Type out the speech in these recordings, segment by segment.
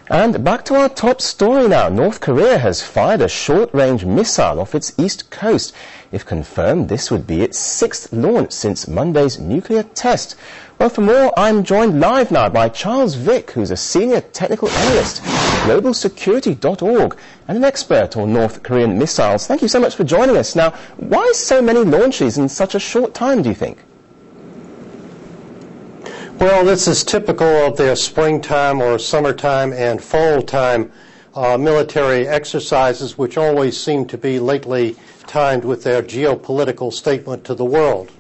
And back to our top story now. North Korea has fired a short-range missile off its east coast. If confirmed, this would be its sixth launch since Monday's nuclear test. Well, for more, I'm joined live now by Charles Vick, who's a senior technical analyst at globalsecurity.org and an expert on North Korean missiles. Thank you so much for joining us. Now, why so many launches in such a short time, do you think? Well, this is typical of their springtime or summertime and fall time military exercises, which always seem to be lately timed with their geopolitical statement to the world.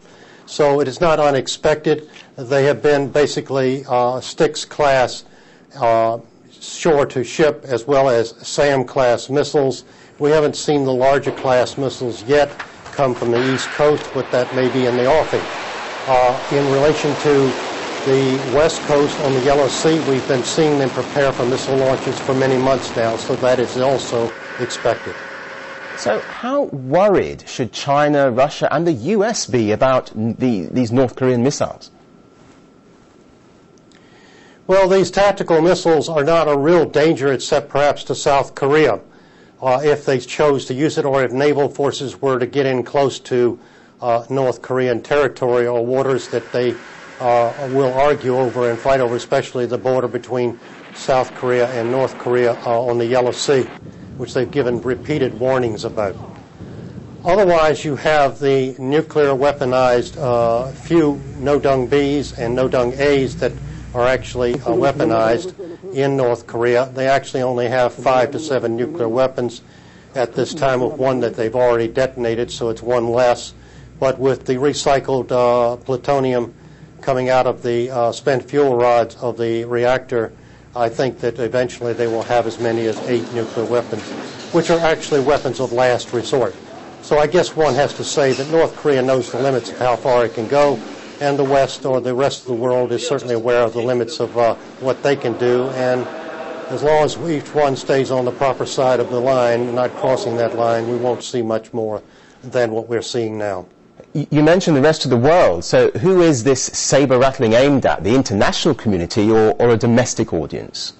So it is not unexpected. They have been basically Styx-class shore-to-ship as well as SAM-class missiles. We haven't seen the larger class missiles yet come from the East Coast, but that may be in the offing. In relation to the West Coast on the Yellow Sea, we've been seeing them prepare for missile launches for many months now, so that is also expected. So how worried should China, Russia and the US be about these North Korean missiles? Well, these tactical missiles are not a real danger except perhaps to South Korea if they chose to use it, or if naval forces were to get in close to North Korean territory or waters that they will argue over and fight over, especially the border between South Korea and North Korea on the Yellow Sea, which they've given repeated warnings about. Otherwise, you have the nuclear weaponized few no-dung Bs and no-dung As that are actually weaponized in North Korea. They actually only have 5 to 7 nuclear weapons at this time, with one that they've already detonated, so it's one less. But with the recycled plutonium coming out of the spent fuel rods of the reactor, I think that eventually they will have as many as 8 nuclear weapons, which are actually weapons of last resort. So I guess one has to say that North Korea knows the limits of how far it can go, and the West or the rest of the world is certainly aware of the limits of what they can do. And as long as each one stays on the proper side of the line, not crossing that line, we won't see much more than what we're seeing now. You mentioned the rest of the world, so who is this saber rattling aimed at, the international community or a domestic audience?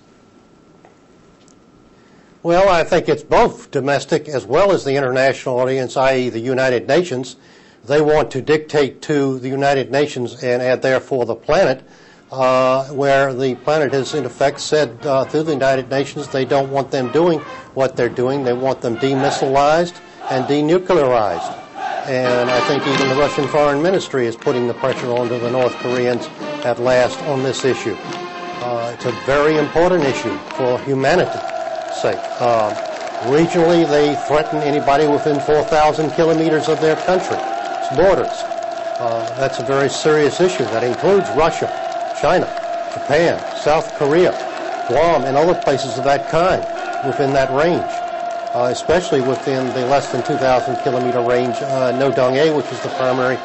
Well, I think it's both domestic as well as the international audience, i.e. the United Nations. They want to dictate to the United Nations and therefore the planet, where the planet has in effect said through the United Nations they don't want them doing what they're doing. They want them demissilized and denuclearized. And I think even the Russian Foreign Ministry is putting the pressure onto the North Koreans at last on this issue. It's a very important issue for humanity's sake. Regionally, they threaten anybody within 4,000 kilometers of their country's borders. That's a very serious issue. That includes Russia, China, Japan, South Korea, Guam, and other places of that kind within that range. Especially within the less than 2,000 kilometer range no-dung A, which is the primary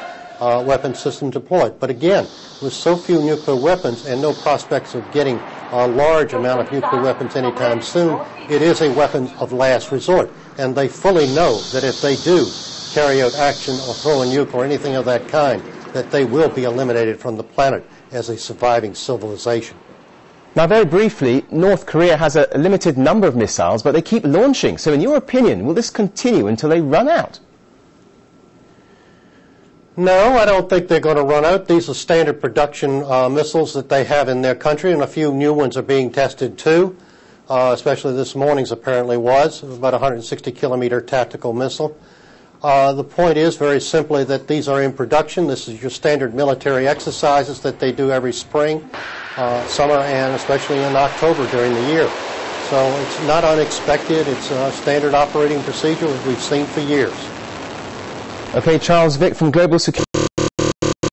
weapon system deployed. But again, with so few nuclear weapons and no prospects of getting a large amount of nuclear weapons anytime soon, it is a weapon of last resort. And they fully know that if they do carry out action or throw a nuke or anything of that kind, that they will be eliminated from the planet as a surviving civilization. Now, very briefly, North Korea has a limited number of missiles, but they keep launching. So in your opinion, will this continue until they run out? No, I don't think they're going to run out. These are standard production missiles that they have in their country, and a few new ones are being tested too, especially this morning's apparently was. It was about a 160-kilometer tactical missile. The point is very simply that these are in production. This is your standard military exercises that they do every spring, summer, and especially in October during the year. So it's not unexpected. It's a standard operating procedure that we've seen for years. Okay, Charles Vick from Global Security.